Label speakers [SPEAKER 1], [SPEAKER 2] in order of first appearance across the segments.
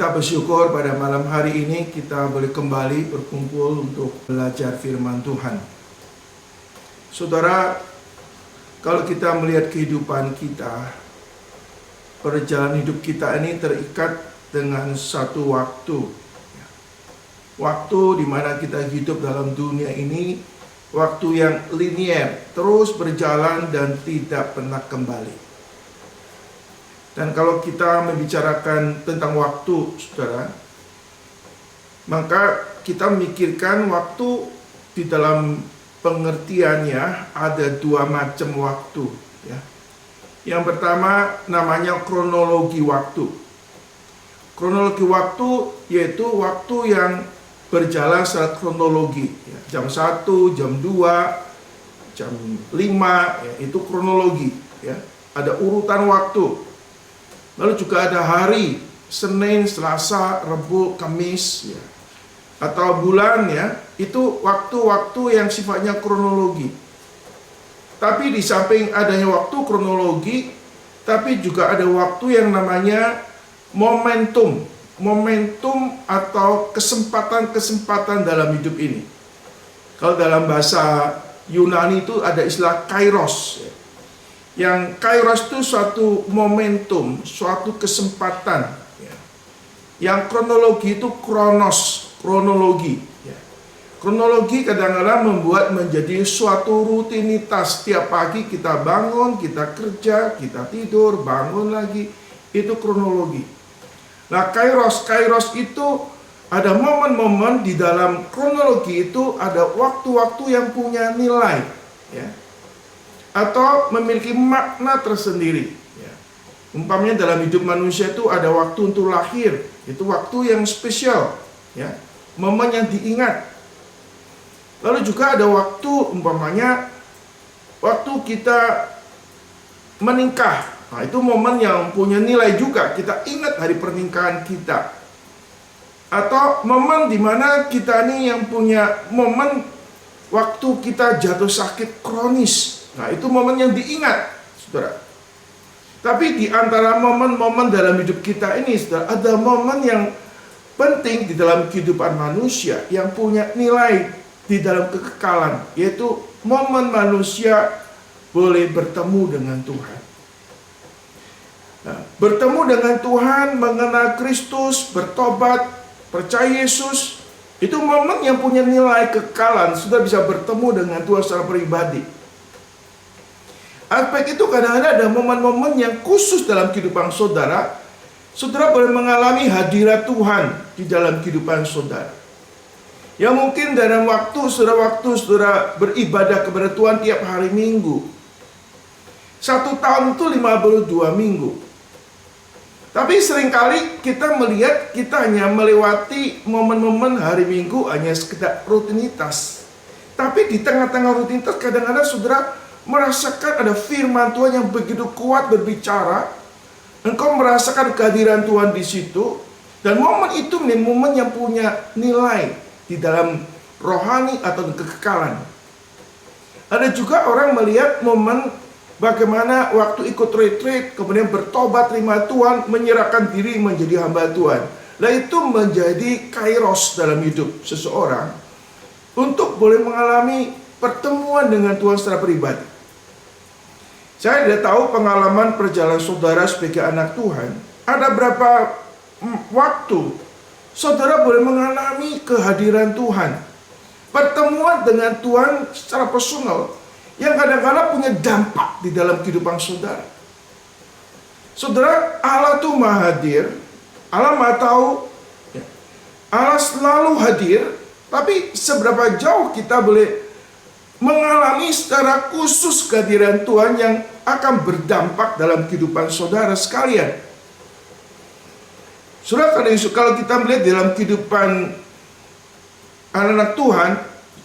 [SPEAKER 1] Kita bersyukur pada malam hari ini kita boleh kembali berkumpul untuk belajar firman Tuhan. Saudara, kalau kita melihat kehidupan kita, perjalanan hidup kita ini terikat dengan satu waktu. Waktu di mana kita hidup dalam dunia ini, waktu yang linier, terus berjalan dan tidak pernah kembali. Dan kalau kita membicarakan tentang waktu, saudara, maka kita memikirkan waktu di dalam pengertiannya ada dua macam waktu. Ya. Yang pertama namanya kronologi waktu. Kronologi waktu yaitu waktu yang berjalan secara kronologi. Ya. Jam 1, jam 2, jam 5, ya, itu kronologi. Ya. Ada urutan waktu. Lalu juga ada hari, Senin, Selasa, Rabu, Kamis, ya. Atau bulan, ya. Itu waktu-waktu yang sifatnya kronologi. Tapi di samping adanya waktu kronologi, tapi juga ada waktu yang namanya momentum. Momentum atau kesempatan-kesempatan dalam hidup ini. Kalau dalam bahasa Yunani itu ada istilah kairos, ya. Yang kairos itu suatu momentum, suatu kesempatan. Ya. Yang kronologi itu kronologi. Ya. Kronologi kadang-kadang membuat menjadi suatu rutinitas. Tiap pagi kita bangun, kita kerja, kita tidur, bangun lagi. Itu kronologi. Nah, kairos itu ada momen-momen di dalam kronologi itu ada waktu-waktu yang punya nilai. Ya. Atau memiliki makna tersendiri. Ya. Umpamanya dalam hidup manusia itu ada waktu untuk lahir, itu waktu yang spesial, ya, momen yang diingat. Lalu juga ada waktu, umpamanya waktu kita menikah, nah itu momen yang punya nilai juga, kita ingat hari pernikahan kita. Atau momen dimana kita ini yang punya momen waktu kita jatuh sakit kronis. Nah, itu momen yang diingat, saudara. Tapi di antara momen-momen dalam hidup kita ini, saudara, ada momen yang penting di dalam kehidupan manusia yang punya nilai di dalam kekekalan, yaitu momen manusia boleh bertemu dengan Tuhan. Nah, bertemu dengan Tuhan, mengenal Kristus, bertobat, percaya Yesus, itu momen yang punya nilai kekekalan, sudah bisa bertemu dengan Tuhan secara pribadi. Aspek itu kadang-kadang ada momen-momen yang khusus dalam kehidupan saudara. Saudara boleh mengalami hadirat Tuhan di dalam kehidupan saudara. Ya mungkin dalam waktu saudara beribadah kepada Tuhan tiap hari Minggu. 1 tahun itu 52 minggu. Tapi seringkali kita melihat kita hanya melewati momen-momen hari Minggu hanya sekedar rutinitas. Tapi di tengah-tengah rutinitas kadang-kadang saudara merasakan ada firman Tuhan yang begitu kuat berbicara. Engkau merasakan kehadiran Tuhan di situ. Dan momen itu menjadi momen yang punya nilai di dalam rohani atau kekekalan. Ada juga orang melihat momen bagaimana waktu ikut retreat, kemudian bertobat terima Tuhan, menyerahkan diri menjadi hamba Tuhan. Nah itu menjadi kairos dalam hidup seseorang untuk boleh mengalami pertemuan dengan Tuhan secara pribadi. Saya tidak tahu pengalaman perjalanan saudara sebagai anak Tuhan. Ada berapa waktu saudara boleh mengalami kehadiran Tuhan, pertemuan dengan Tuhan secara personal, yang kadang-kadang punya dampak di dalam kehidupan saudara. Saudara, Allah itu maha hadir, Allah maha tahu, Allah selalu hadir, tapi seberapa jauh kita boleh mengalami secara khusus kehadiran Tuhan yang akan berdampak dalam kehidupan saudara sekalian. Saudara, kalau kita melihat dalam kehidupan anak-anak Tuhan,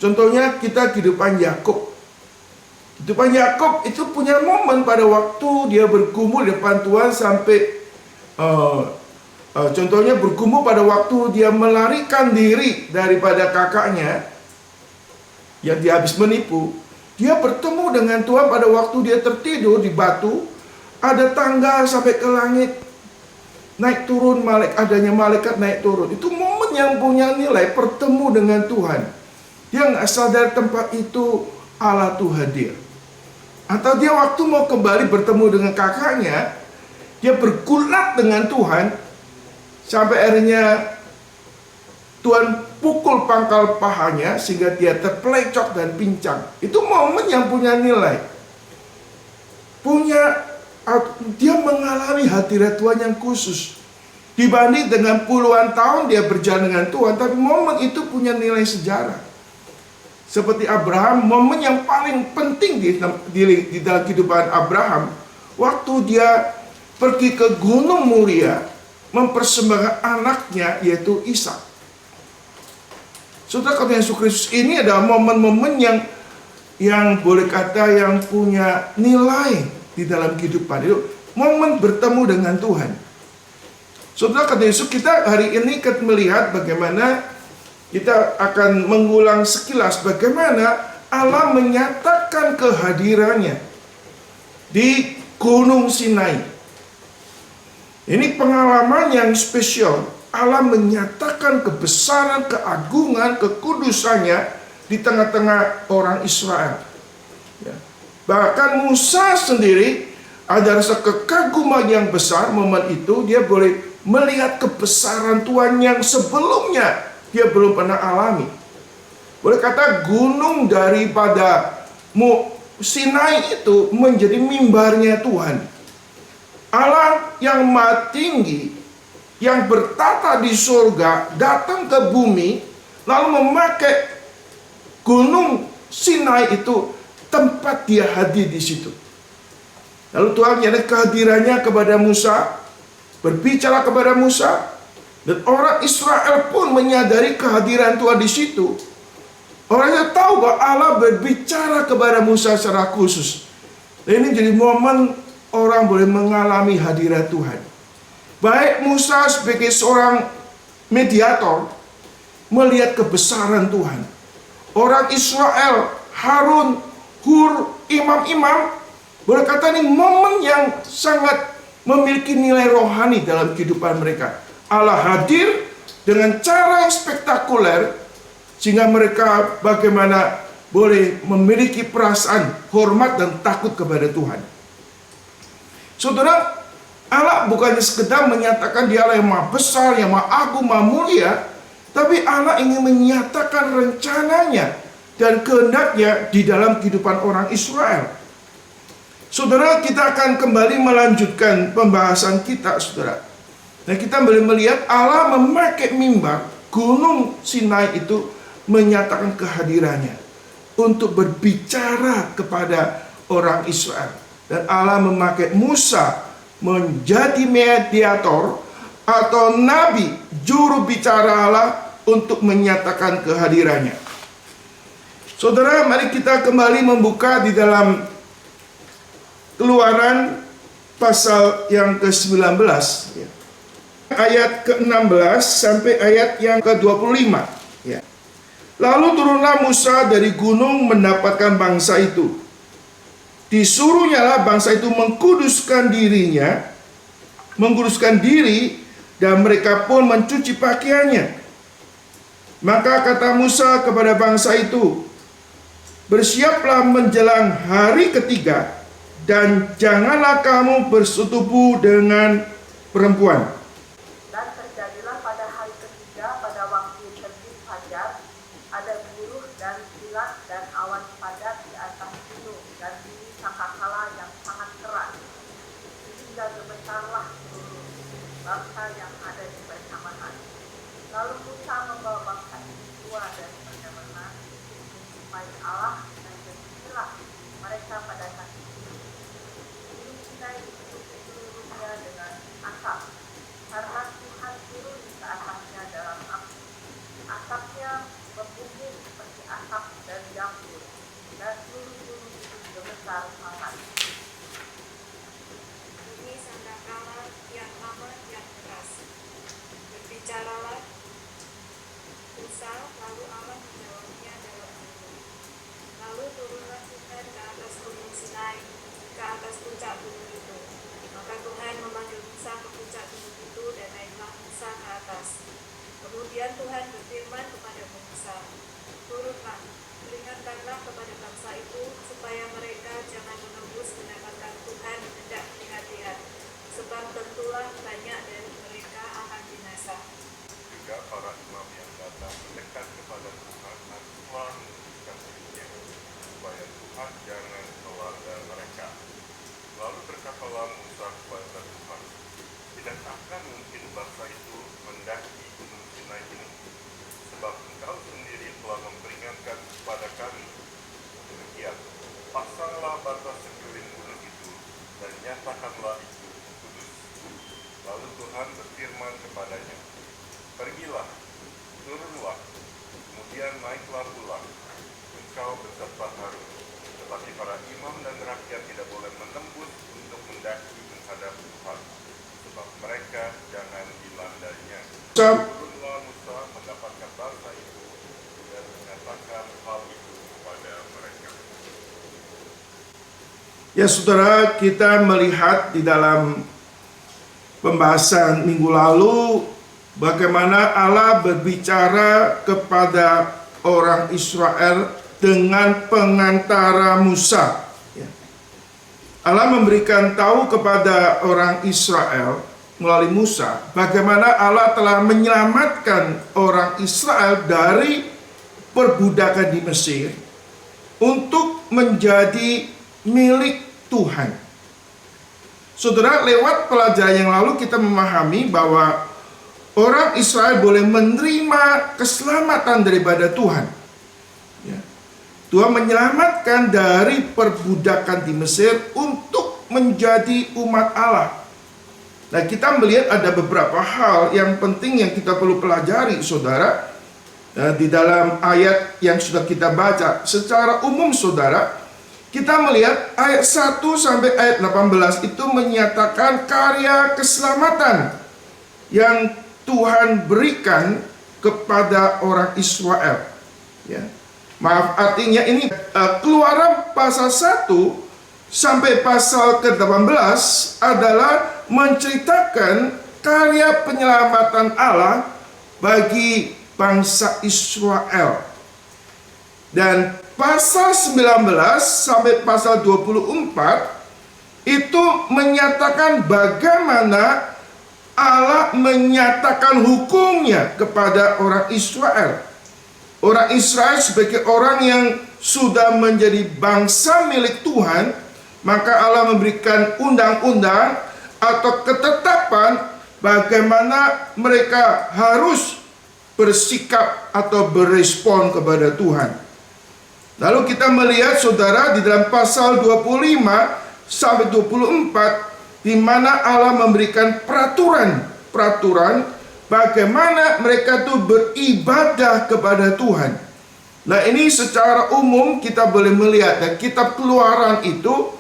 [SPEAKER 1] contohnya kita kehidupan Yakub. Kehidupan Yakub itu punya momen pada waktu dia bergumul di depan Tuhan sampai contohnya bergumul pada waktu dia melarikan diri daripada kakaknya yang dia habis menipu. Dia bertemu dengan Tuhan pada waktu dia tertidur di batu, ada tangga sampai ke langit. naik turun, adanya malaikat naik turun. Itu momen yang punya nilai bertemu dengan Tuhan. Dia nggak sadar tempat itu Allah tuh hadir. Atau dia waktu mau kembali bertemu dengan kakaknya, dia bergulat dengan Tuhan, sampai akhirnya Tuhan pukul pangkal pahanya sehingga dia terpelecok dan pincang. Itu momen yang punya nilai. Dia mengalami hadirat Tuhan yang khusus. Dibanding dengan puluhan tahun dia berjalan dengan Tuhan, tapi momen itu punya nilai sejarah. Seperti Abraham, momen yang paling penting di dalam kehidupan Abraham, waktu dia pergi ke Gunung Moria, mempersembahkan anaknya yaitu Ishak. Saudara, kata Yesus Kristus, ini adalah momen-momen yang boleh kata yang punya nilai di dalam kehidupan itu, momen bertemu dengan Tuhan. Saudara, kata Yesus, kita hari ini melihat bagaimana kita akan mengulang sekilas bagaimana Allah menyatakan kehadirannya di Gunung Sinai. Ini pengalaman yang spesial. Allah menyatakan kebesaran, keagungan, kekudusannya di tengah-tengah orang Israel. Bahkan Musa sendiri ada rasa kekaguman yang besar. Momen itu dia boleh melihat kebesaran Tuhan yang sebelumnya dia belum pernah alami. Boleh kata gunung daripada Sinai itu menjadi mimbarnya Tuhan. Allah yang maha tinggi, yang bertata di surga, datang ke bumi, lalu memakai gunung Sinai itu tempat dia hadir di situ. Lalu Tuhan menyatakan kehadirannya kepada Musa, berbicara kepada Musa, dan orang Israel pun menyadari kehadiran Tuhan di situ. Orangnya tahu bahwa Allah berbicara kepada Musa secara khusus. Dan ini jadi momen orang boleh mengalami hadirat Tuhan. Baik Musa sebagai seorang mediator melihat kebesaran Tuhan. Orang Israel, Harun, Hur, imam-imam, boleh kata ini momen yang sangat memiliki nilai rohani dalam kehidupan mereka. Allah hadir dengan cara yang spektakuler sehingga mereka bagaimana boleh memiliki perasaan hormat dan takut kepada Tuhan. Saudara, Allah bukannya sekedar menyatakan Dia Allah yang maha besar, yang maha agung, maha mulia, tapi Allah ingin menyatakan rencananya dan kehendaknya di dalam kehidupan orang Israel. Saudara, kita akan kembali melanjutkan pembahasan kita, saudara. Dan kita boleh melihat Allah memakai mimbar Gunung Sinai itu menyatakan kehadirannya untuk berbicara kepada orang Israel. Dan Allah memakai Musa menjadi mediator atau nabi, juru bicara Allah untuk menyatakan kehadirannya. Saudara, mari kita kembali membuka di dalam Keluaran pasal yang ke-19. Ayat ke-16 sampai ayat yang ke-25 ya. Lalu turunlah Musa dari gunung mendapatkan bangsa itu. Disuruhnyalah bangsa itu mengkuduskan diri, dan mereka pun mencuci pakaiannya. Maka kata Musa kepada bangsa itu, bersiaplah menjelang hari ketiga, dan janganlah kamu bersetubuh dengan perempuan.
[SPEAKER 2] Dan terjadilah pada hari ketiga, pada waktu terbit fajar, ada buruh dan kilat dan awan padat di atas gunung, dan bunyi sangkakala yang sangat keras, sehingga gemetarlah seluruh bangsa yang ada di persamaan. Lalu Musa membawa bangsa itu keluar dari perjalanan menjumpai Allah, dan bersilah mereka pada kaki gunung. Gunung Sinai ditutupi seluruhnya dengan asap, karena Tuhan turun ke atasnya dalam api. Asapnya membumbung seperti asap dari dapur, dan seluruh gunung itu gemetar sangat.
[SPEAKER 3] Bunyi sangkakala yang lama yang keras. Berbicaralah Musa, lalu Allah menjawabnya dalam gunung. Tuhan berfirman kepada Musa, "Turunlah, peringatkanlah kepada bangsa itu, supaya mereka jangan menembus pendapatan Tuhan hendak lihat-lihat, sebab tentulah banyak dari mereka akan binasa."
[SPEAKER 4] Juga para imam yang datang mendekat kepada Tuhan dan Tuhan memutuskan dirinya, supaya Tuhan jangan melanda mereka. Lalu berkatalah Musa kepada Tuhan, "Tidak akan mungkin bangsa itu mendaki gunung Sinai ini, sebab Engkau sendiri telah memperingatkan kepada kami. Demikian, pasanglah batas sekeliling gunung itu, dan nyatakanlah itu kudus." Lalu Tuhan berfirman kepadanya, "Pergilah, turunlah, kemudian naiklah pula, engkau beserta Harun. Tetapi para imam dan rakyat tidak boleh menembus untuk mendaki menghadap Tuhan, sebab mereka jangan dilandainya." Turunlah Musa mendapatkan bangsa itu dan menyatakan hal itu kepada mereka.
[SPEAKER 1] Ya saudara, kita melihat di dalam pembahasan minggu lalu bagaimana Allah berbicara kepada orang Israel dengan pengantara Musa. Allah memberikan tahu kepada orang Israel melalui Musa bagaimana Allah telah menyelamatkan orang Israel dari perbudakan di Mesir untuk menjadi milik Tuhan. Saudara, lewat pelajaran yang lalu kita memahami bahwa orang Israel boleh menerima keselamatan daripada Tuhan. Ya. Tuhan menyelamatkan dari perbudakan di Mesir untuk menjadi umat Allah. Nah, kita melihat ada beberapa hal yang penting yang kita perlu pelajari, saudara, di dalam ayat yang sudah kita baca. Secara umum, saudara, kita melihat ayat 1 sampai ayat 18 itu menyatakan karya keselamatan yang Tuhan berikan kepada orang Israel. Ya. Maaf, artinya ini Keluaran pasal 1 sampai pasal ke-18 adalah menceritakan karya penyelamatan Allah bagi bangsa Israel. Dan pasal 19 sampai pasal 24 itu menyatakan bagaimana Allah menyatakan hukumnya kepada orang Israel. Orang Israel sebagai orang yang sudah menjadi bangsa milik Tuhan, maka Allah memberikan undang-undang atau ketetapan bagaimana mereka harus bersikap atau berespon kepada Tuhan. Lalu kita melihat, saudara, di dalam pasal 25 sampai 24 di mana Allah memberikan peraturan bagaimana mereka itu beribadah kepada Tuhan. Nah, ini secara umum kita boleh melihat, dan kitab Keluaran itu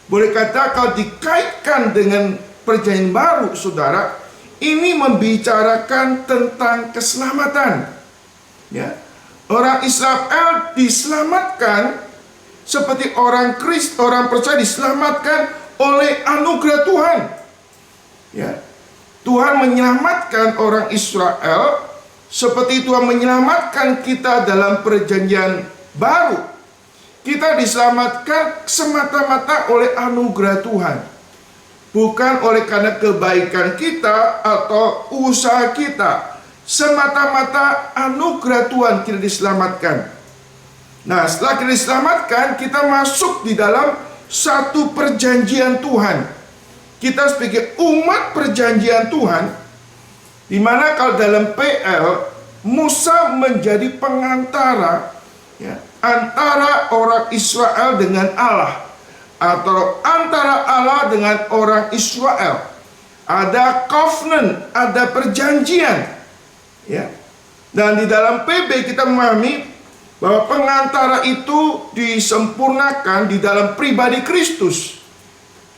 [SPEAKER 1] boleh kata kalau dikaitkan dengan perjanjian baru, saudara, ini membicarakan tentang keselamatan. Ya. Orang Israel diselamatkan seperti orang percaya diselamatkan oleh anugerah Tuhan. Ya. Tuhan menyelamatkan orang Israel seperti Tuhan menyelamatkan kita dalam perjanjian baru. Kita diselamatkan semata-mata oleh anugerah Tuhan, bukan oleh karena kebaikan kita atau usaha kita. Semata-mata anugerah Tuhan kita diselamatkan. Nah, setelah kita diselamatkan, kita masuk di dalam satu perjanjian Tuhan. Kita sebagai umat perjanjian Tuhan, di mana kalau dalam PL Musa menjadi pengantara, ya, antara orang Israel dengan Allah, atau antara Allah dengan orang Israel. Ada covenant, ada perjanjian, ya. Dan di dalam PB kita memahami bahwa pengantara itu disempurnakan di dalam pribadi Kristus.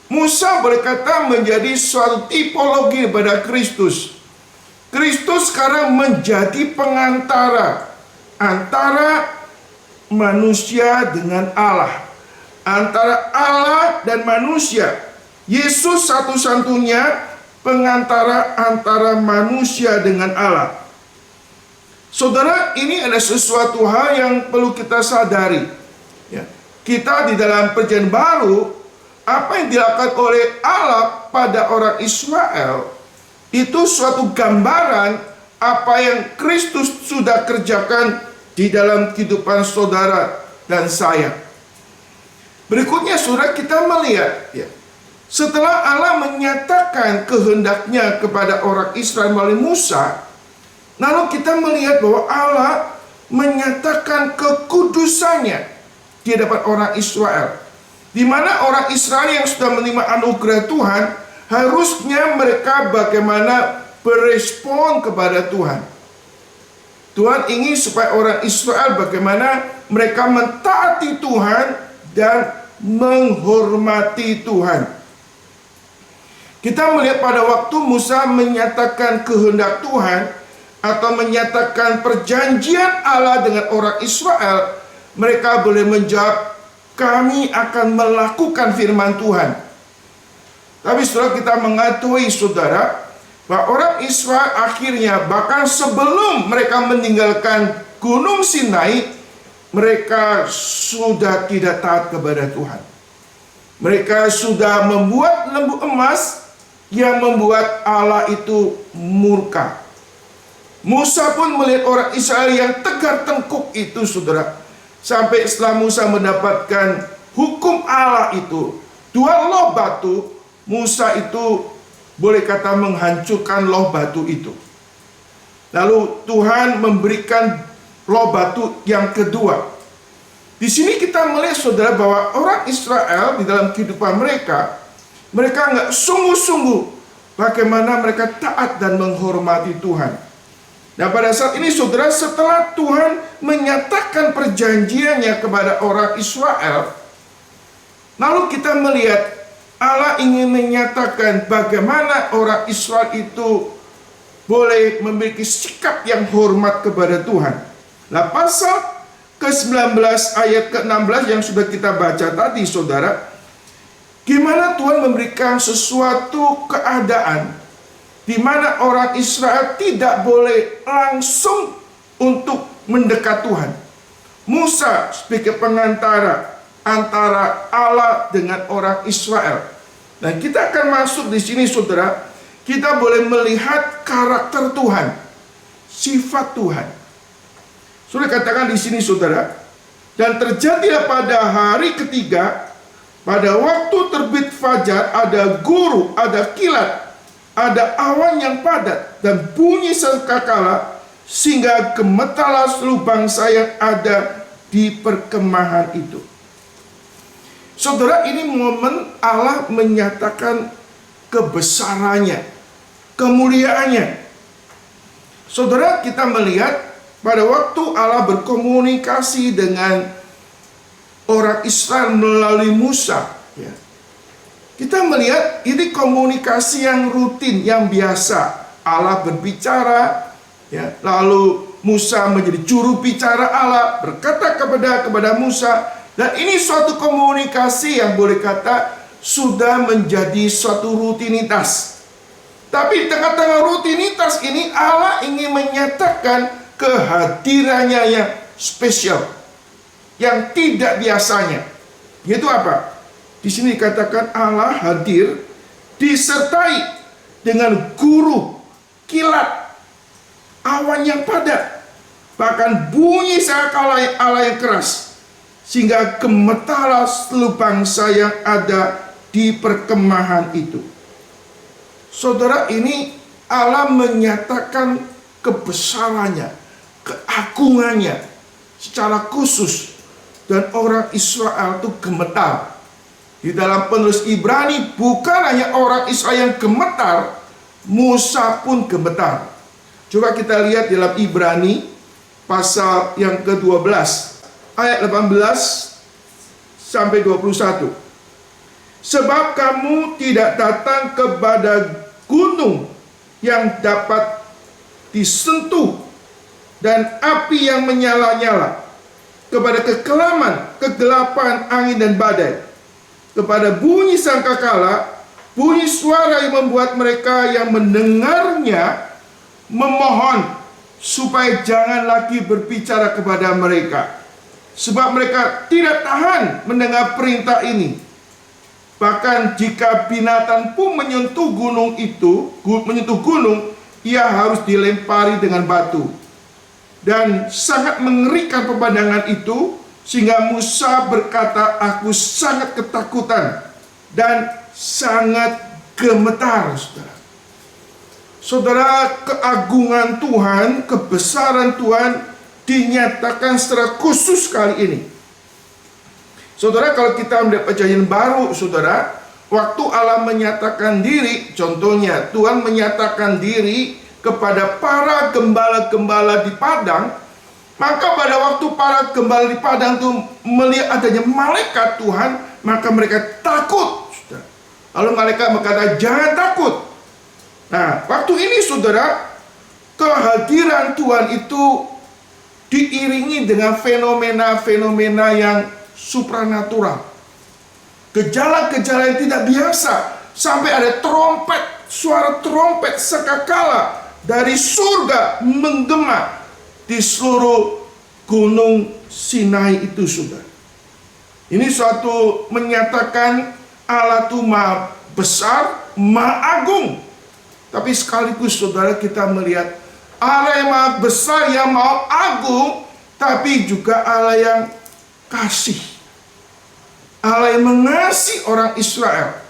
[SPEAKER 1] Musa boleh kata menjadi suatu tipologi pada Kristus. Kristus sekarang menjadi pengantara antara manusia dengan Allah, antara Allah dan manusia. Yesus satu-satunya pengantara antara manusia dengan Allah. Saudara, ini ada sesuatu hal yang perlu kita sadari. Ya. Kita di dalam Perjanjian Baru, apa yang dilakukan oleh Allah pada orang Israel itu suatu gambaran apa yang Kristus sudah kerjakan di dalam kehidupan saudara dan saya. Berikutnya saudara, kita melihat ya, setelah Allah menyatakan kehendaknya kepada orang Israel melalui Musa, lalu kita melihat bahwa Allah menyatakan kekudusannya di hadapan orang Israel, di mana orang Israel yang sudah menerima anugerah Tuhan harusnya mereka bagaimana berespon kepada Tuhan. Tuhan ingin supaya orang Israel bagaimana mereka mentaati Tuhan dan menghormati Tuhan. Kita melihat pada waktu Musa menyatakan kehendak Tuhan atau menyatakan perjanjian Allah dengan orang Israel, mereka boleh menjawab, kami akan melakukan firman Tuhan. Tapi setelah kita mengetahui saudara, bahwa orang Israel akhirnya bahkan sebelum mereka meninggalkan Gunung Sinai, mereka sudah tidak taat kepada Tuhan. Mereka sudah membuat lembu emas yang membuat Allah itu murka. Musa pun melihat orang Israel yang tegar tengkuk itu saudara. Sampai setelah Musa mendapatkan hukum Allah itu, 2 loh batu, Musa itu boleh kata menghancurkan loh batu itu. Lalu Tuhan memberikan loh batu yang kedua. Di sini kita melihat saudara bahwa orang Israel di dalam kehidupan mereka nggak sungguh-sungguh bagaimana mereka taat dan menghormati Tuhan. Nah pada saat ini saudara, setelah Tuhan menyatakan perjanjiannya kepada orang Israel, lalu kita melihat Allah ingin menyatakan bagaimana orang Israel itu boleh memiliki sikap yang hormat kepada Tuhan. Nah pasal ke-19 ayat ke-16 yang sudah kita baca tadi saudara, gimana Tuhan memberikan sesuatu keadaan di mana orang Israel tidak boleh langsung untuk mendekat Tuhan. Musa sebagai pengantara antara Allah dengan orang Israel. Dan kita akan masuk di sini saudara, kita boleh melihat karakter Tuhan, sifat Tuhan. Sudah katakan di sini saudara, dan terjadilah pada hari ketiga, pada waktu terbit fajar, ada guru, ada kilat, ada awan yang padat, dan bunyi sangkakala, sehingga gemetarlah seluruh bangsa yang ada di perkemahan itu. Saudara, ini momen Allah menyatakan kebesarannya, kemuliaannya. Saudara, kita melihat pada waktu Allah berkomunikasi dengan orang Israel melalui Musa, ya, kita melihat ini komunikasi yang rutin, yang biasa. Allah berbicara, ya, lalu Musa menjadi juru bicara Allah, berkata kepada Musa. Dan ini suatu komunikasi yang boleh kata sudah menjadi suatu rutinitas. Tapi di tengah-tengah rutinitas ini Allah ingin menyatakan kehadirannya yang spesial, yang tidak biasanya. Yaitu apa? Di sini dikatakan Allah hadir disertai dengan guru, kilat, awan yang padat, bahkan bunyi sangkakala Allah yang keras, sehingga gemetarlah seluruh bangsa yang ada di perkemahan itu. Saudara, ini Allah menyatakan kebesarannya, keagungannya secara khusus, dan orang Israel itu gemetar. Di dalam penulis Ibrani, bukan hanya orang Israel yang gemetar, Musa pun gemetar. Coba kita lihat dalam Ibrani pasal yang ke-12 ayat 18 sampai 21. Sebab kamu tidak datang kepada gunung yang dapat disentuh dan api yang menyala-nyala, kepada kegelapan angin dan badai, kepada bunyi sangkakala, bunyi suara yang membuat mereka yang mendengarnya memohon supaya jangan lagi berbicara kepada mereka, sebab mereka tidak tahan mendengar perintah ini. Bahkan jika binatang pun menyentuh gunung, ia harus dilempari dengan batu. Dan sangat mengerikan pemandangan itu, sehingga Musa berkata, aku sangat ketakutan dan sangat gemetar. Saudara, keagungan Tuhan, kebesaran Tuhan dinyatakan secara khusus kali ini. Saudara, kalau kita melihat perjanjian baru, saudara, waktu Allah menyatakan diri, contohnya Tuhan menyatakan diri kepada para gembala-gembala di padang, maka pada waktu para gembala di padang itu melihat adanya malaikat Tuhan, maka mereka takut. Saudara. Lalu malaikat berkata, jangan takut. Nah, waktu ini saudara, kehadiran Tuhan itu diiringi dengan fenomena-fenomena yang supranatural. Gejala-gejala yang tidak biasa. Sampai ada trompet, suara trompet sekakala dari surga menggema di seluruh gunung Sinai itu, saudara. Ini suatu menyatakan Allah itu maha besar, maha agung. Tapi sekaligus saudara, kita melihat Allah yang maha besar, yang maha agung, tapi juga Allah yang kasih. Allah yang mengasihi orang Israel.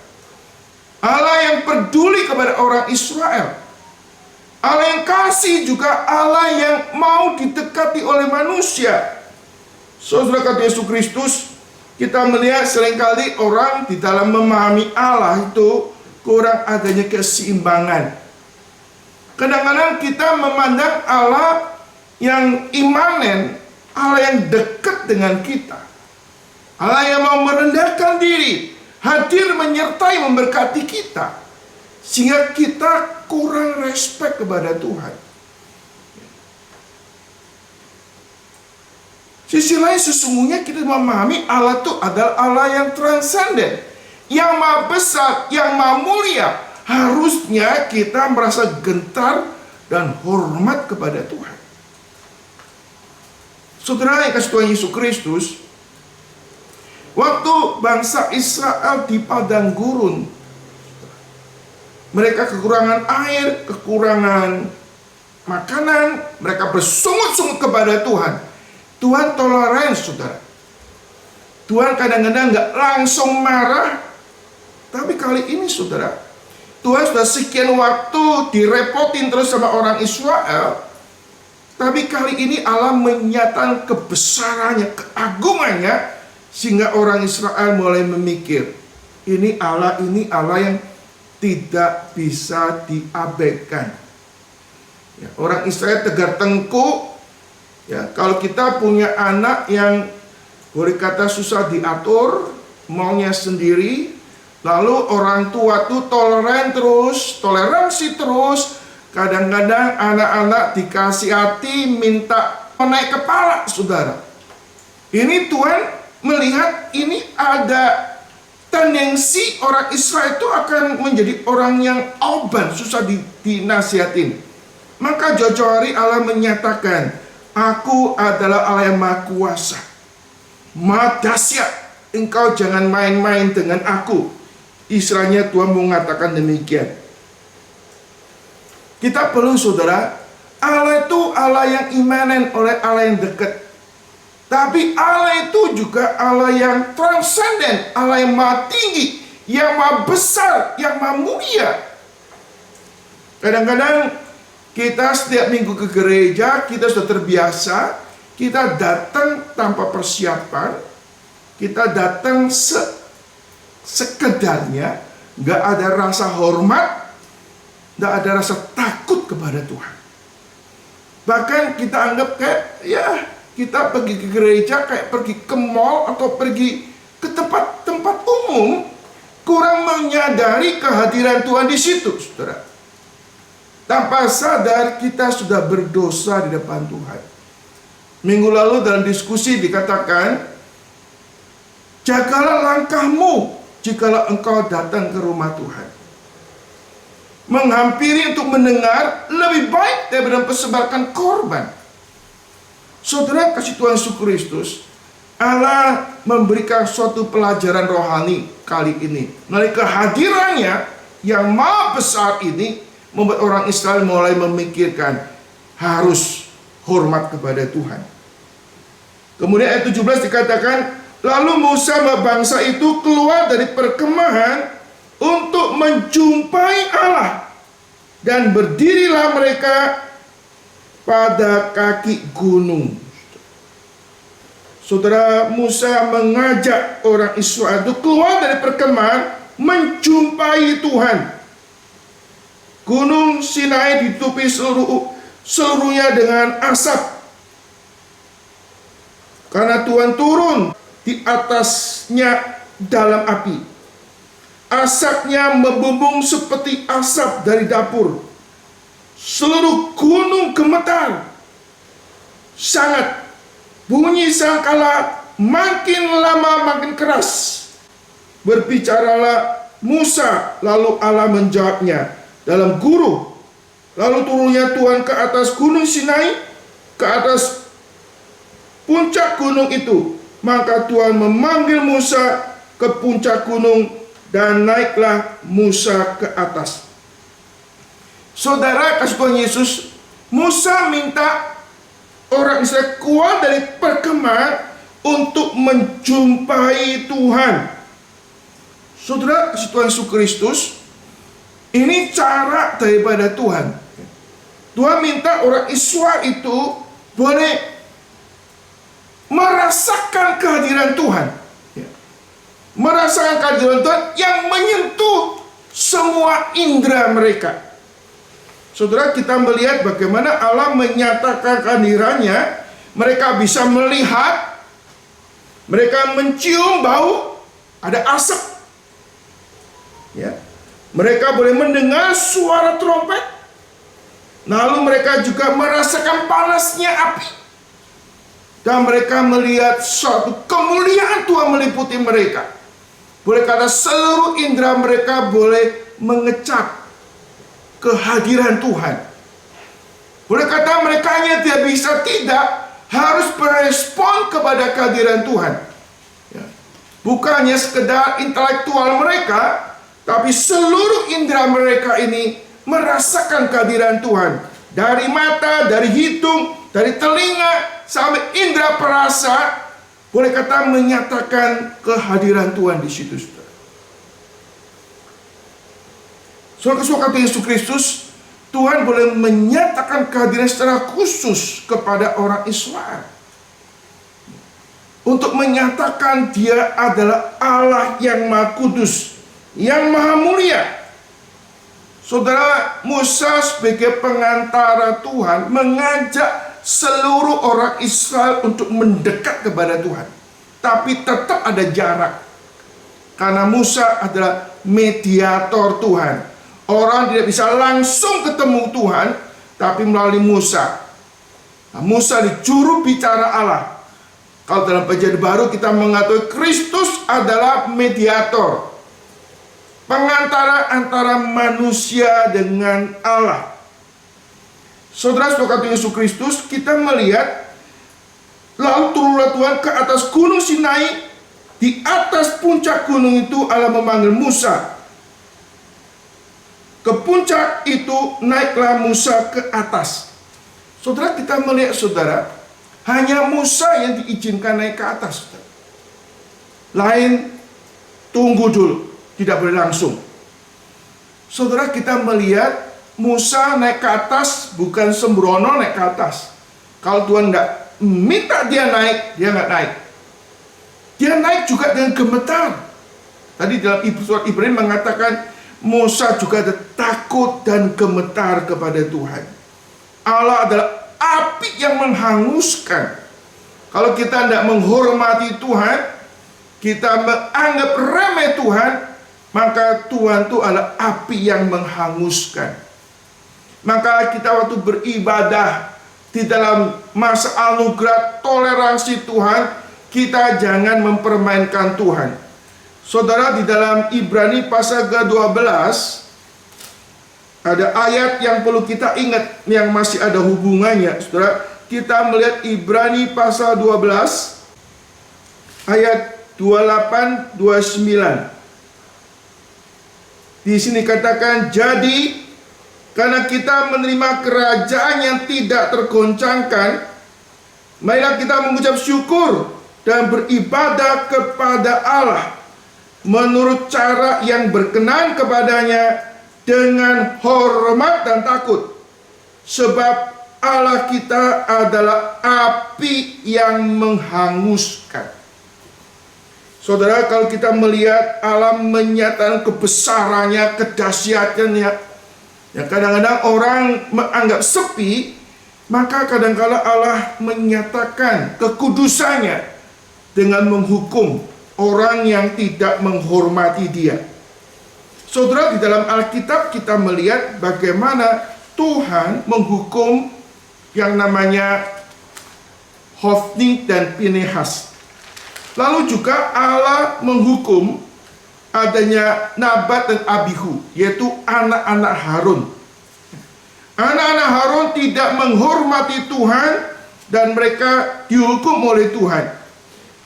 [SPEAKER 1] Allah yang peduli kepada orang Israel. Allah yang kasih juga Allah yang mau didekati oleh manusia. Saudara, kata Yesus Kristus, kita melihat seringkali orang di dalam memahami Allah itu kurang adanya keseimbangan. Kadang-kadang kita memandang Allah yang imanen, Allah yang dekat dengan kita, Allah yang mau merendahkan diri, hadir menyertai memberkati kita, sehingga kita kurang respect kepada Tuhan. Sisi lain, sesungguhnya kita memahami Allah itu adalah Allah yang transenden, yang maha besar, yang maha mulia. Harusnya kita merasa gentar dan hormat kepada Tuhan. Saudara yang kasih Tuhan Yesus Kristus, waktu bangsa Israel di padang gurun, mereka kekurangan air, kekurangan makanan, mereka bersungut-sungut kepada Tuhan. Tuhan toleran, saudara. Tuhan kadang-kadang nggak langsung marah, tapi kali ini, saudara, Tuhan sudah sekian waktu direpotin terus sama orang Israel, tapi kali ini Allah menyatakan kebesarannya, keagungannya, sehingga orang Israel mulai memikir, ini Allah yang tidak bisa diabaikan. Ya, orang Israel tegar tengkuk. Ya, kalau kita punya anak yang boleh kata susah diatur, maunya sendiri, lalu orang tua tuh toleransi terus. Kadang-kadang anak-anak dikasih hati minta naik kepala, saudara. Ini Tuhan melihat ini ada tendensi orang Israel itu akan menjadi orang yang oban, susah dinasihatin. Maka jauh-jauh hari Allah menyatakan, aku adalah Allah yang maha kuasa, maha dahsyat, engkau jangan main-main dengan aku. Istilahnya Tuhan mengatakan demikian. Kita perlu, saudara, Allah itu Allah yang imanen, oleh Allah yang dekat. Tapi Allah itu juga Allah yang transenden, Allah yang maha tinggi, yang maha besar, yang maha mulia. Kadang-kadang kita setiap minggu ke gereja, kita sudah terbiasa, kita datang tanpa persiapan, kita datang sekedarnya, nggak ada rasa hormat, nggak ada rasa takut kepada Tuhan. Bahkan kita anggap kayak, ya kita pergi ke gereja kayak pergi ke mall atau pergi ke tempat-tempat umum, kurang menyadari kehadiran Tuhan di situ, saudara. Tanpa sadar kita sudah berdosa di depan Tuhan. Minggu lalu dalam diskusi dikatakan, jagalah langkahmu jikalau engkau datang ke rumah Tuhan. menghampiri untuk mendengar lebih baik daripada mempersembahkan korban. Saudara kasih Tuhan Yesus Kristus, Allah memberikan suatu pelajaran rohani kali ini. Melalui kehadirannya yang maha besar ini membuat orang Israel mulai memikirkan harus hormat kepada Tuhan. Kemudian ayat 17 dikatakan, lalu Musa bangsa itu keluar dari perkemahan untuk menjumpai Allah, dan berdirilah mereka pada kaki gunung. Saudara, Musa mengajak orang Israel itu keluar dari perkemahan menjumpai Tuhan. Gunung Sinai ditutupi seluruhnya dengan asap, karena Tuhan turun di atasnya dalam api. Asapnya membumbung seperti asap dari dapur. Seluruh gunung gemetar. Sangat bunyi sangkala makin lama makin keras. Berbicaralah Musa, lalu Allah menjawabnya dalam guru. Lalu turunnya Tuhan ke atas gunung Sinai, ke atas puncak gunung itu. Maka Tuhan memanggil Musa ke puncak gunung, dan naiklah Musa ke atas. Saudara kasih Tuhan Yesus, Musa minta orang Israel keluar dari perkemahan untuk menjumpai Tuhan. Saudara kasih Tuhan Yesus Kristus, ini cara daripada Tuhan. Tuhan minta orang Israel itu boleh merasakan kehadiran Tuhan. Merasakan kehadiran Tuhan yang menyentuh semua indera mereka. Saudara, kita melihat bagaimana Allah menyatakan kehadirannya. Mereka bisa melihat, mereka mencium bau, ada asap. Ya. Mereka boleh mendengar suara trompet. Lalu mereka juga merasakan panasnya api. Dan mereka melihat suatu kemuliaan Tuhan meliputi mereka. Boleh kata seluruh indera mereka boleh mengecap kehadiran Tuhan. Boleh kata mereka hanya tidak harus berespon kepada kehadiran Tuhan. Ya. Bukannya sekedar intelektual mereka, tapi seluruh indera mereka ini merasakan kehadiran Tuhan. Dari mata, dari hidung, dari telinga, sampai indera perasa, boleh kata menyatakan kehadiran Tuhan di situ. Saudara Yesus Kristus, Tuhan boleh menyatakan kehadiran secara khusus kepada orang Israel. Untuk menyatakan dia adalah Allah yang Maha Kudus, yang Maha Mulia. Saudara, Musa sebagai pengantara Tuhan mengajak seluruh orang Israel untuk mendekat kepada Tuhan. Tapi tetap ada jarak. Karena Musa adalah mediator Tuhan. Orang tidak bisa langsung ketemu Tuhan, tapi melalui Musa. Nah, Musa di juru bicara Allah. Kalau dalam Perjanjian Baru kita mengatakan Kristus adalah mediator, pengantara antara manusia dengan Allah. Saudara-saudara Yesus Kristus, kita melihat lalu turunlah Tuhan ke atas gunung Sinai. Di atas puncak gunung itu Allah memanggil Musa. Ke puncak itu naiklah Musa ke atas. Saudara, kita melihat saudara, hanya Musa yang diizinkan naik ke atas. Lain tunggu dulu, tidak boleh langsung. Saudara, kita melihat Musa naik ke atas bukan sembrono naik ke atas. Kalau Tuhan tidak minta dia naik, dia nggak naik. Dia naik juga dengan gemetar. Tadi dalam surat Ibrani mengatakan Musa juga ada takut dan gemetar kepada Tuhan. Allah adalah api yang menghanguskan. Kalau kita tidak menghormati Tuhan, kita menganggap remeh Tuhan, maka Tuhan itu adalah api yang menghanguskan. Maka kita waktu beribadah di dalam masa anugerah toleransi Tuhan, kita jangan mempermainkan Tuhan. Saudara, di dalam Ibrani pasal ke-12 Ada ayat yang perlu kita ingat yang masih ada hubungannya, saudara. Kita melihat Ibrani pasal 12 ayat 28-29. Di sini katakan, jadi karena kita menerima kerajaan yang tidak tergoncangkan, marilah kita mengucap syukur dan beribadah kepada Allah menurut cara yang berkenan kepadanya dengan hormat dan takut. Sebab Allah kita adalah api yang menghanguskan. Saudara, kalau kita melihat Allah menyatakan kebesarannya, kedahsyatannya, ya kadang-kadang orang menganggap sepi, maka kadang-kala Allah menyatakan kekudusannya dengan menghukum orang yang tidak menghormati Dia. Saudara, di dalam Alkitab kita melihat bagaimana Tuhan menghukum yang namanya Hofni dan Pinehas. Lalu juga Allah menghukum adanya Nabat dan Abihu, yaitu anak-anak Harun. Anak-anak Harun tidak menghormati Tuhan dan mereka dihukum oleh Tuhan.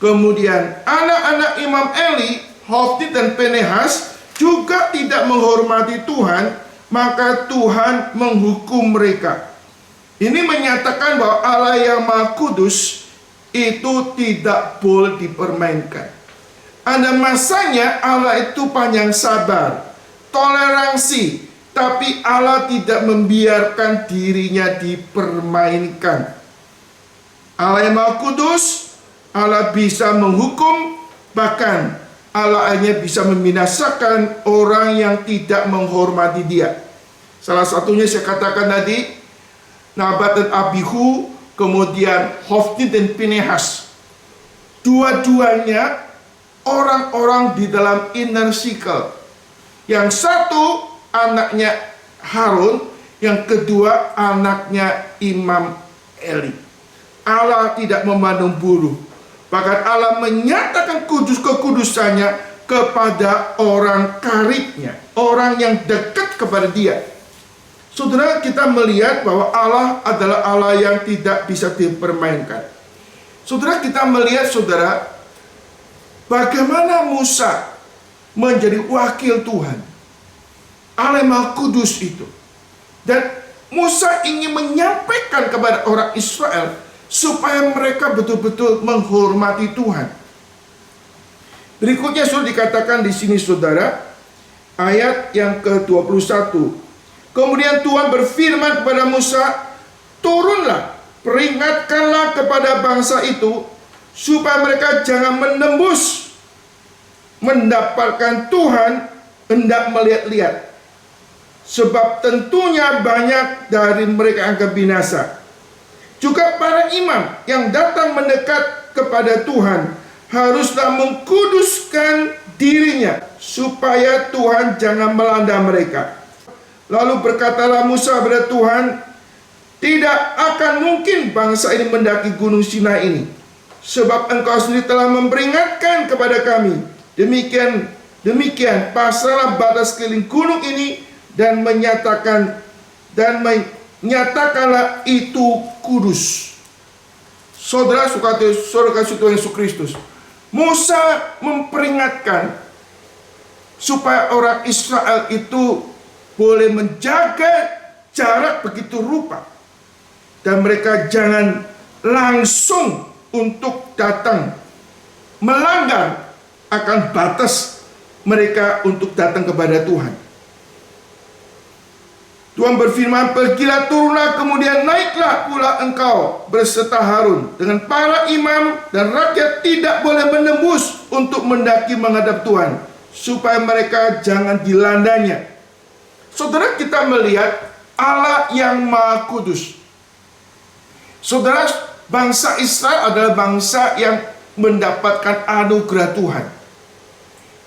[SPEAKER 1] Kemudian anak-anak Imam Eli, Hofni dan Pinehas juga tidak menghormati Tuhan, maka Tuhan menghukum mereka. Ini menyatakan bahwa Allah yang Maha Kudus itu tidak boleh dipermainkan. Ada masanya Allah itu panjang sabar, toleransi, tapi Allah tidak membiarkan dirinya dipermainkan. Allah yang Maha Kudus, Allah bisa menghukum, bahkan Allah hanya bisa membinasakan orang yang tidak menghormati Dia. Salah satunya saya katakan tadi, Nabat dan Abihu, kemudian Hofni dan Pinehas. Dua-duanya orang-orang di dalam inner circle. Yang satu anaknya Harun, yang kedua anaknya Imam Eli. Allah tidak memandang bulu. Bahkan Allah menyatakan kekudusannya kepada orang karibnya, orang yang dekat kepada Dia. Saudara, kita melihat bahwa Allah adalah Allah yang tidak bisa dipermainkan. Saudara, kita melihat, saudara, bagaimana Musa menjadi wakil Tuhan. Allah Maha Kudus itu. Dan Musa ingin menyampaikan kepada orang Israel supaya mereka betul-betul menghormati Tuhan. Berikutnya sudah dikatakan di sini, saudara, ayat yang ke-21. Kemudian Tuhan berfirman kepada Musa, turunlah, peringatkanlah kepada bangsa itu, supaya mereka jangan menembus, mendapatkan Tuhan hendak melihat-lihat. Sebab tentunya banyak dari mereka akan binasa. Juga para imam yang datang mendekat kepada Tuhan haruslah mengkuduskan dirinya, supaya Tuhan jangan melanda mereka. Lalu berkatalah Musa kepada Tuhan, tidak akan mungkin bangsa ini mendaki gunung Sinai ini, sebab engkau sendiri telah memperingatkan kepada kami. Demikian pasrahlah batas keliling gunung ini dan menyatakanlah itu kudus. Saudara kasih Tuhan Yesus Kristus, Musa memperingatkan supaya orang Israel itu boleh menjaga jarak begitu rupa, dan mereka jangan langsung untuk datang melanggar akan batas mereka untuk datang kepada Tuhan. Tuhan berfirman, pergilah, turunlah, kemudian naiklah pula engkau berserta Harun dengan para imam, dan rakyat tidak boleh menembus untuk mendaki menghadap Tuhan, supaya mereka jangan dilandanya. Saudara, kita melihat Allah yang Maha Kudus. Saudara, bangsa Israel adalah bangsa yang mendapatkan anugerah Tuhan.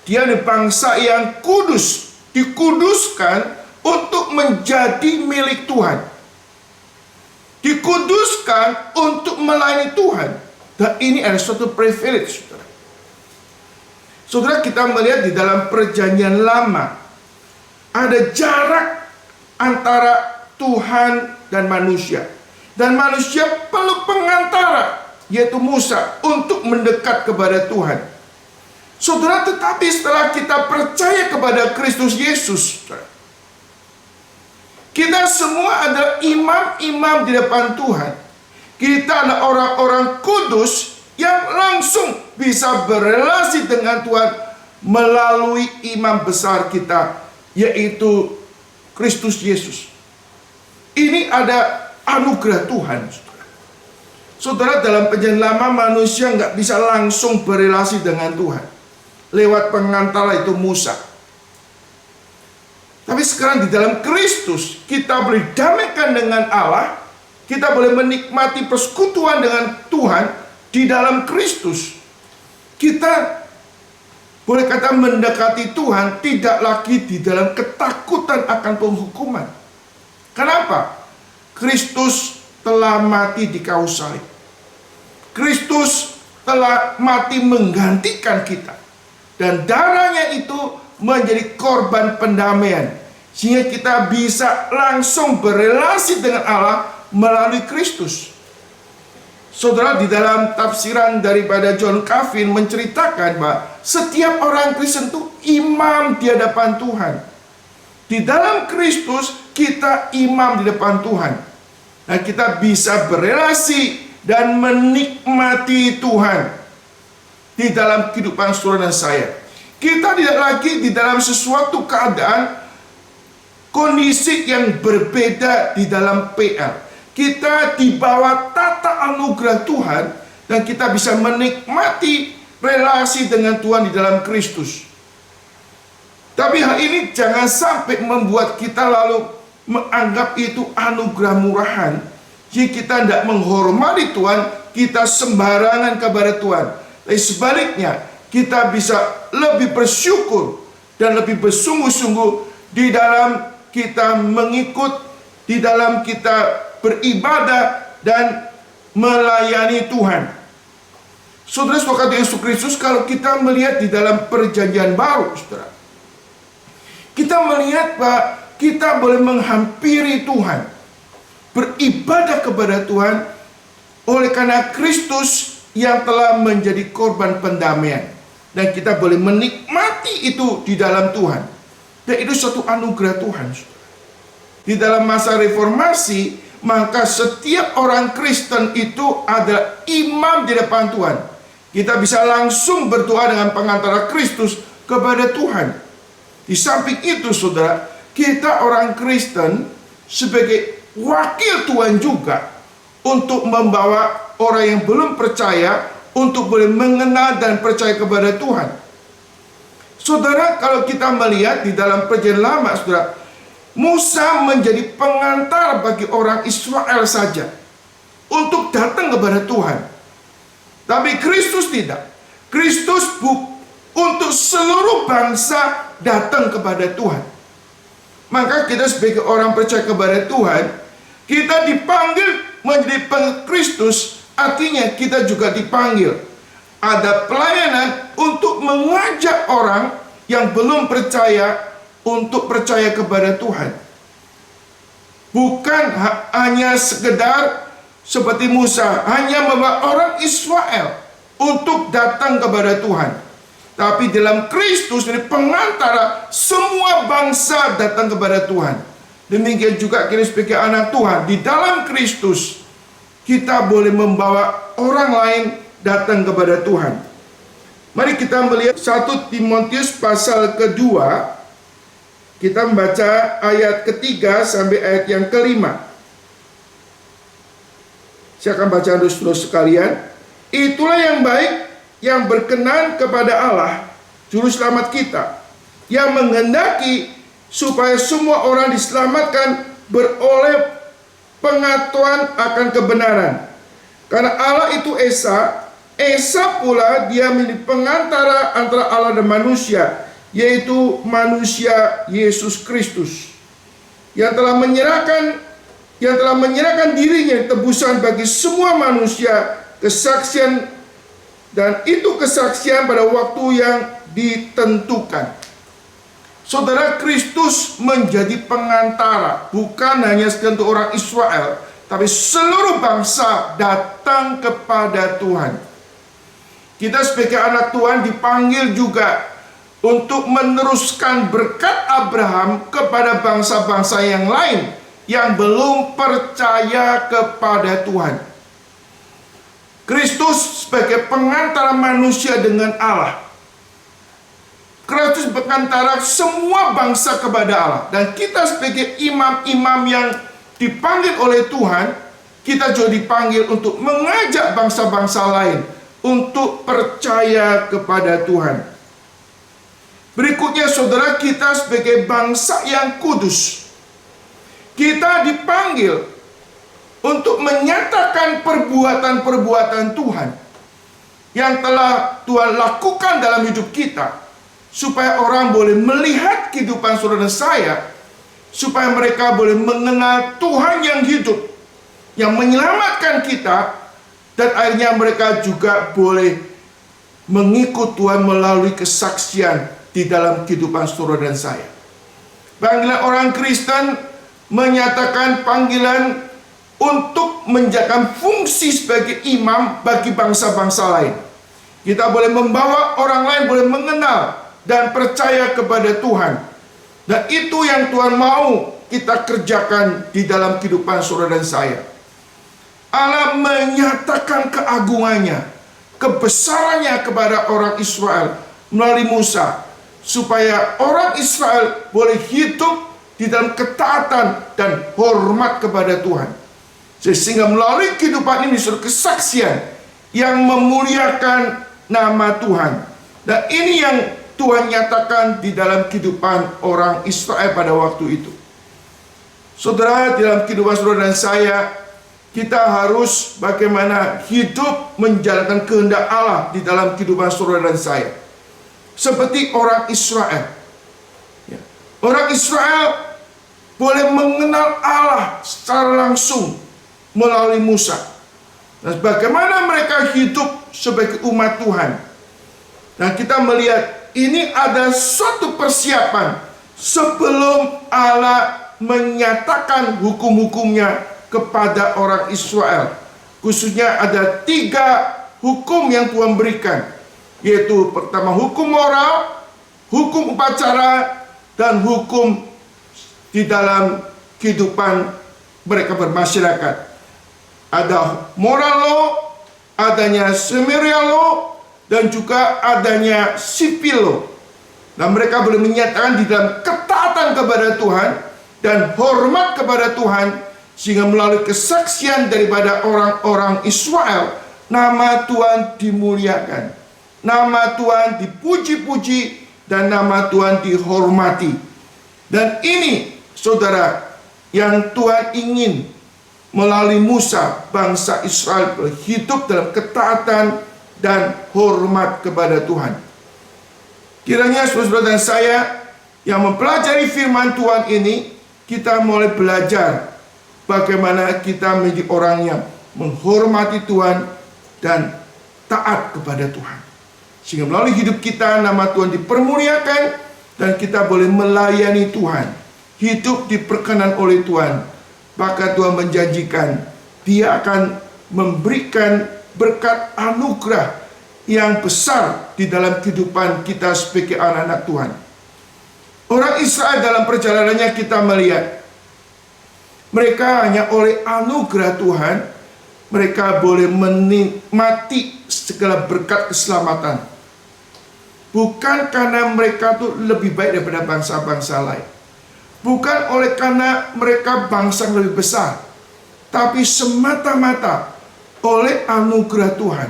[SPEAKER 1] Dia adalah bangsa yang kudus, dikuduskan untuk menjadi milik Tuhan. Dikuduskan untuk melayani Tuhan. Dan ini adalah suatu privilege, saudara. Saudara, kita melihat di dalam perjanjian lama ada jarak antara Tuhan dan manusia. Dan manusia perlu pengantara, yaitu Musa, untuk mendekat kepada Tuhan. Saudara, tetapi setelah kita percaya kepada Kristus Yesus, kita semua adalah imam-imam di depan Tuhan. Kita adalah orang-orang kudus yang langsung bisa berelasi dengan Tuhan melalui imam besar kita, yaitu Kristus Yesus. Ini ada anugerah Tuhan. Saudara, dalam perjanjian lama manusia nggak bisa langsung berelasi dengan Tuhan lewat pengantara, itu Musa. Tapi sekarang di dalam Kristus kita boleh damaikan dengan Allah, kita boleh menikmati persekutuan dengan Tuhan di dalam Kristus. Kita boleh kata mendekati Tuhan tidak lagi di dalam ketakutan akan penghukuman. Kenapa? Kristus telah mati di kayu salib. Kristus telah mati menggantikan kita. Dan darahnya itu menjadi korban pendamaian. Sehingga kita bisa langsung berelasi dengan Allah melalui Kristus. Saudara, di dalam tafsiran daripada John Calvin menceritakan bahwa setiap orang Kristen itu imam di hadapan Tuhan. Di dalam Kristus kita imam di depan Tuhan. Nah, kita bisa berelasi dan menikmati Tuhan di dalam kehidupan saudara dan saya. Kita tidak lagi di dalam sesuatu keadaan kondisi yang berbeda di dalam PR. Kita di bawah tata anugerah Tuhan dan kita bisa menikmati relasi dengan Tuhan di dalam Kristus. Tapi hal ini jangan sampai membuat kita lalu menganggap itu anugerah murahan. Jadi kita tidak menghormati Tuhan, kita sembarangan kepada Tuhan. Tapi sebaliknya, kita bisa lebih bersyukur dan lebih bersungguh-sungguh di dalam kita mengikut, di dalam kita beribadah dan melayani Tuhan. Saudara-saudara Yesus Kristus, kalau kita melihat di dalam perjanjian baru, saudara, kita melihat bahwa kita boleh menghampiri Tuhan, beribadah kepada Tuhan oleh karena Kristus yang telah menjadi korban pendamaian. Dan kita boleh menikmati itu di dalam Tuhan. Dan itu suatu anugerah Tuhan. Di dalam masa reformasi, maka setiap orang Kristen itu adalah imam di depan Tuhan. Kita bisa langsung berdoa dengan pengantara Kristus kepada Tuhan. Di samping itu, saudara, kita orang Kristen sebagai wakil Tuhan juga untuk membawa orang yang belum percaya untuk boleh mengenal dan percaya kepada Tuhan. Saudara, kalau kita melihat di dalam perjanjian lama, saudara, Musa menjadi pengantar bagi orang Israel saja untuk datang kepada Tuhan. Tapi Kristus tidak. Kristus untuk seluruh bangsa datang kepada Tuhan. Maka kita sebagai orang percaya kepada Tuhan, kita dipanggil menjadi pengikut Kristus, artinya kita juga dipanggil. Ada pelayanan untuk mengajak orang yang belum percaya untuk percaya kepada Tuhan. Bukan hanya sekedar seperti Musa, hanya membawa orang Israel untuk datang kepada Tuhan. Tapi dalam Kristus ini pengantara semua bangsa datang kepada Tuhan. Demikian juga kita sebagai anak Tuhan, di dalam Kristus kita boleh membawa orang lain datang kepada Tuhan. Mari kita melihat 1 Timotius pasal kedua. Kita membaca ayat ketiga sampai ayat yang kelima. Saya akan baca dulu sekalian. Itulah yang baik, yang berkenan kepada Allah, Juru Selamat kita, yang menghendaki supaya semua orang diselamatkan beroleh pengetahuan akan kebenaran. Karena Allah itu Esa, Esa pula dia menjadi pengantara antara Allah dan manusia, yaitu manusia Yesus Kristus, yang telah menyerahkan dirinya tebusan bagi semua manusia, kesaksian, dan itu kesaksian pada waktu yang ditentukan. Saudara, Kristus menjadi pengantara, bukan hanya sekedar orang Israel, tapi seluruh bangsa datang kepada Tuhan. Kita sebagai anak Tuhan dipanggil juga untuk meneruskan berkat Abraham kepada bangsa-bangsa yang lain yang belum percaya kepada Tuhan. Kristus sebagai pengantara manusia dengan Allah. Kristus berantara semua bangsa kepada Allah. Dan kita sebagai imam-imam yang dipanggil oleh Tuhan, kita juga dipanggil untuk mengajak bangsa-bangsa lain untuk percaya kepada Tuhan. Berikutnya, saudara, kita sebagai bangsa yang kudus, kita dipanggil untuk menyatakan perbuatan-perbuatan Tuhan yang telah Tuhan lakukan dalam hidup kita, supaya orang boleh melihat kehidupan saudara dan saya, supaya mereka boleh mengenal Tuhan yang hidup, yang menyelamatkan kita, dan akhirnya mereka juga boleh mengikut Tuhan melalui kesaksian di dalam kehidupan saudara dan saya. Panggilan orang Kristen menyatakan panggilan untuk menjalankan fungsi sebagai imam bagi bangsa-bangsa lain. Kita boleh membawa orang lain boleh mengenal dan percaya kepada Tuhan. Dan itu yang Tuhan mau kita kerjakan di dalam kehidupan saudara dan saya. Allah menyatakan keagungannya, kebesarannya kepada orang Israel melalui Musa, supaya orang Israel boleh hidup di dalam ketaatan dan hormat kepada Tuhan. Sehingga melalui kehidupan ini suatu kesaksian yang memuliakan nama Tuhan. Dan ini yang Tuhan nyatakan di dalam kehidupan orang Israel pada waktu itu. Saudara, dalam kehidupan saudara dan saya, kita harus bagaimana hidup menjalankan kehendak Allah di dalam kehidupan saudara dan saya. Seperti orang Israel. Orang Israel boleh mengenal Allah secara langsung melalui Musa. Dan bagaimana mereka hidup sebagai umat Tuhan. Nah, kita melihat ini ada suatu persiapan sebelum Allah menyatakan hukum-hukumnya kepada orang Israel. Khususnya ada 3 hukum yang Tuhan berikan, yaitu pertama hukum moral, hukum upacara, dan hukum di dalam kehidupan mereka bermasyarakat. Ada moral law, adanya ceremonial law, dan juga adanya civil law. Dan mereka boleh menyatakan di dalam ketaatan kepada Tuhan dan hormat kepada Tuhan, sehingga melalui kesaksian daripada orang-orang Israel, nama Tuhan dimuliakan, nama Tuhan dipuji-puji, dan nama Tuhan dihormati. Dan ini, saudara, yang Tuhan ingin melalui Musa, bangsa Israel hidup dalam ketaatan dan hormat kepada Tuhan. Kiranya saudara dan saya yang mempelajari firman Tuhan ini, kita mulai belajar bagaimana kita menjadi orang yang menghormati Tuhan dan taat kepada Tuhan. Sehingga melalui hidup kita nama Tuhan dipermuliakan dan kita boleh melayani Tuhan. Hidup diperkenan oleh Tuhan. Maka Tuhan menjanjikan Dia akan memberikan berkat anugerah yang besar di dalam kehidupan kita sebagai anak-anak Tuhan. Orang Israel dalam perjalanannya kita melihat mereka hanya oleh anugerah Tuhan mereka boleh menikmati segala berkat keselamatan. Bukan karena mereka tuh lebih baik daripada bangsa-bangsa lain. Bukan oleh karena mereka bangsa yang lebih besar, tapi semata-mata oleh anugerah Tuhan,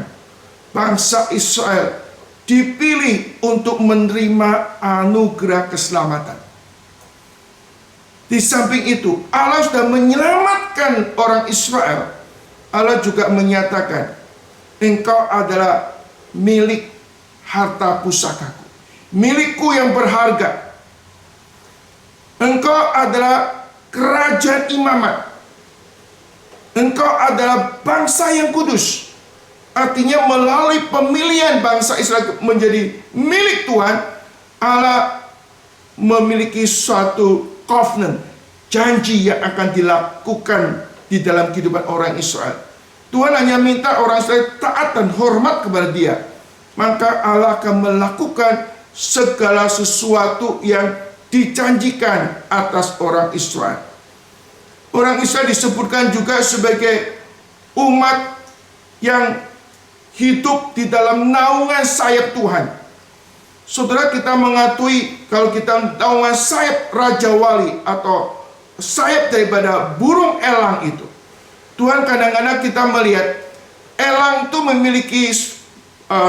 [SPEAKER 1] bangsa Israel dipilih untuk menerima anugerah keselamatan. Di samping itu, Allah sudah menyelamatkan orang Israel. Allah juga menyatakan, engkau adalah milik harta pusakaku, milikku yang berharga. Engkau adalah kerajaan imamat. Engkau adalah bangsa yang kudus. Artinya melalui pemilihan bangsa Israel menjadi milik Tuhan, Allah memiliki suatu covenant, janji yang akan dilakukan di dalam kehidupan orang Israel. Tuhan hanya minta orang Israel taat dan hormat kepada Dia, maka Allah akan melakukan segala sesuatu yang dijanjikan atas orang Israel. Orang Israel disebutkan juga sebagai umat yang hidup di dalam naungan sayap Tuhan. Saudara, kita mengakui kalau kita naungan sayap Raja Wali atau sayap daripada burung elang itu. Tuhan, kadang-kadang kita melihat elang itu memiliki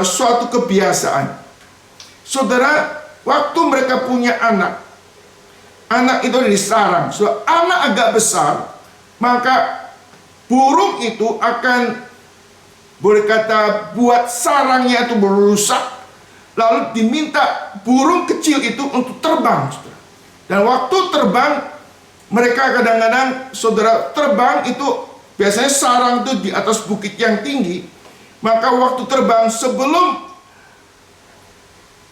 [SPEAKER 1] suatu kebiasaan. Saudara, waktu mereka punya anak itu di sarang. So, anak agak besar, maka burung itu akan, boleh kata, buat sarangnya itu merusak, lalu diminta burung kecil itu untuk terbang. Dan waktu terbang, mereka kadang-kadang, saudara, terbang itu biasanya sarang itu di atas bukit yang tinggi. Maka waktu terbang, sebelum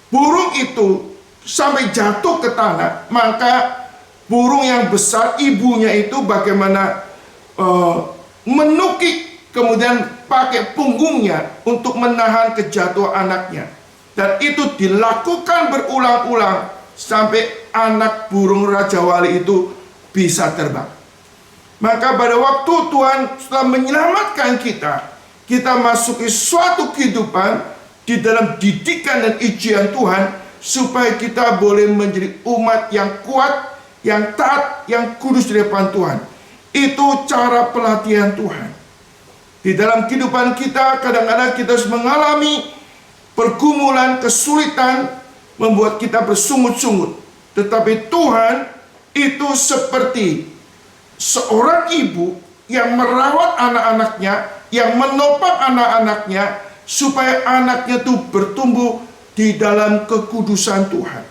[SPEAKER 1] burung itu sampai jatuh ke tanah, maka burung yang besar, ibunya itu bagaimana menukik, kemudian pakai punggungnya untuk menahan kejatuhan anaknya. Dan itu dilakukan berulang-ulang sampai anak burung Raja Wali itu bisa terbang. Maka pada waktu Tuhan setelah menyelamatkan kita masuki suatu kehidupan di dalam didikan dan ujian Tuhan, supaya kita boleh menjadi umat yang kuat, yang taat, yang kudus di depan Tuhan. Itu cara pelatihan Tuhan. Di dalam kehidupan kita, kadang-kadang kita harus mengalami pergumulan, kesulitan, membuat kita bersungut-sungut. Tetapi Tuhan itu seperti seorang ibu yang merawat anak-anaknya, yang menopang anak-anaknya, supaya anaknya itu bertumbuh di dalam kekudusan Tuhan.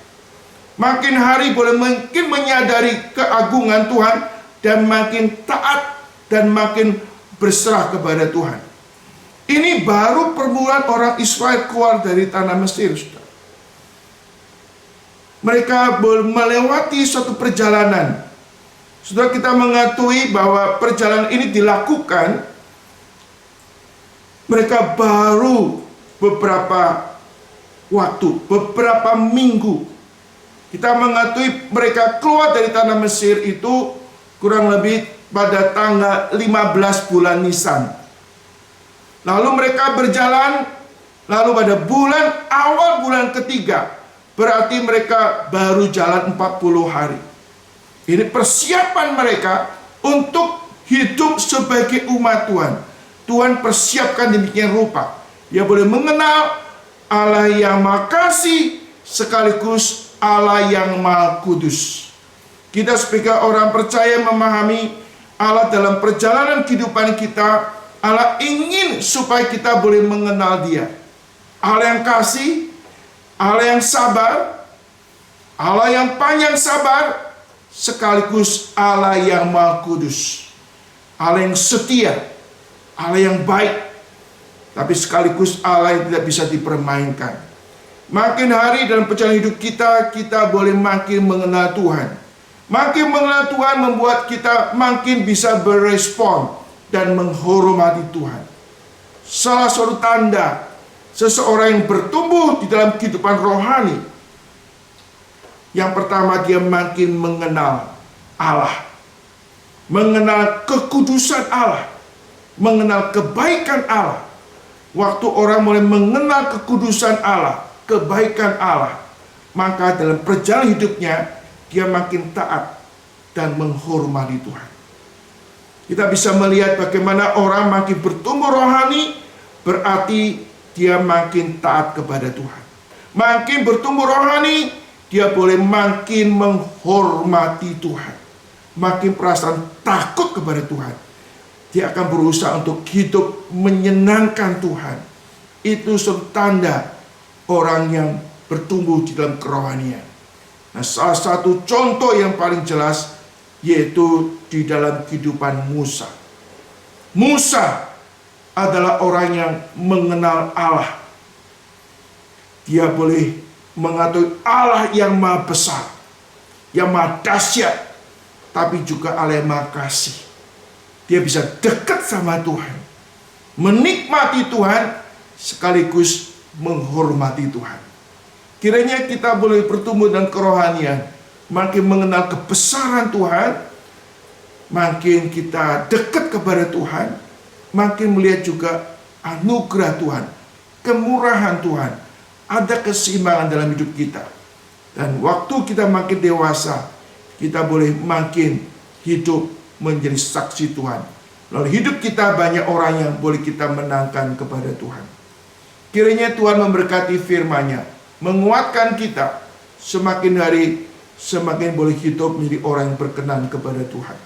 [SPEAKER 1] Makin hari boleh makin menyadari keagungan Tuhan, dan makin taat, dan makin berserah kepada Tuhan. Ini baru permulaan orang Israel keluar dari tanah Mesir. Mereka melewati suatu perjalanan. Sudah kita mengakui bahwa perjalanan ini dilakukan, mereka baru beberapa waktu, beberapa minggu. Kita mengakui mereka keluar dari tanah Mesir itu kurang lebih pada tanggal 15 bulan Nisan. Lalu mereka berjalan, lalu pada awal bulan ketiga, berarti mereka baru jalan 40 hari. Ini persiapan mereka untuk hidup sebagai umat Tuhan. Tuhan persiapkan demikian rupa. Dia boleh mengenal Allah yang Maha Kasih sekaligus Allah yang Maha Kudus. Kita sebagai orang percaya memahami Allah dalam perjalanan kehidupan kita. Allah ingin supaya kita boleh mengenal Dia. Allah yang kasih, Allah yang sabar, Allah yang panjang sabar, sekaligus Allah yang Maha Kudus. Allah yang setia, Allah yang baik, tapi sekaligus Allah yang tidak bisa dipermainkan. Makin hari dalam perjalanan hidup kita, kita boleh makin mengenal Tuhan. Makin mengenal Tuhan membuat kita makin bisa berespon dan menghormati Tuhan. Salah satu tanda seseorang yang bertumbuh di dalam kehidupan rohani, yang pertama dia makin mengenal Allah, mengenal kekudusan Allah, mengenal kebaikan Allah. Waktu orang mulai mengenal kekudusan Allah, kebaikan Allah, maka dalam perjalanan hidupnya dia makin taat dan menghormati Tuhan. Kita bisa melihat bagaimana orang makin bertumbuh rohani, berarti dia makin taat kepada Tuhan. Makin bertumbuh rohani, dia boleh makin menghormati Tuhan, makin perasaan takut kepada Tuhan. Dia akan berusaha untuk hidup menyenangkan Tuhan. Itu suatu tanda orang yang bertumbuh di dalam kerohanian. Nah, salah satu contoh yang paling jelas yaitu di dalam kehidupan Musa. Musa adalah orang yang mengenal Allah. Dia boleh mengatakan Allah yang maha besar, yang maha dahsyat, tapi juga Allah yang maha kasih. Dia bisa dekat sama Tuhan, menikmati Tuhan, sekaligus menghormati Tuhan. Kiranya kita boleh bertumbuh dalam kerohanian, makin mengenal kebesaran Tuhan, makin kita dekat kepada Tuhan, makin melihat juga anugerah Tuhan, kemurahan Tuhan, ada keseimbangan dalam hidup kita. Dan waktu kita makin dewasa, kita boleh makin hidup menjadi saksi Tuhan. Lalu hidup kita banyak orang yang boleh kita menangkan kepada Tuhan. Kiranya Tuhan memberkati firman-Nya, menguatkan kita, semakin hari semakin boleh hidup menjadi orang yang berkenan kepada Tuhan.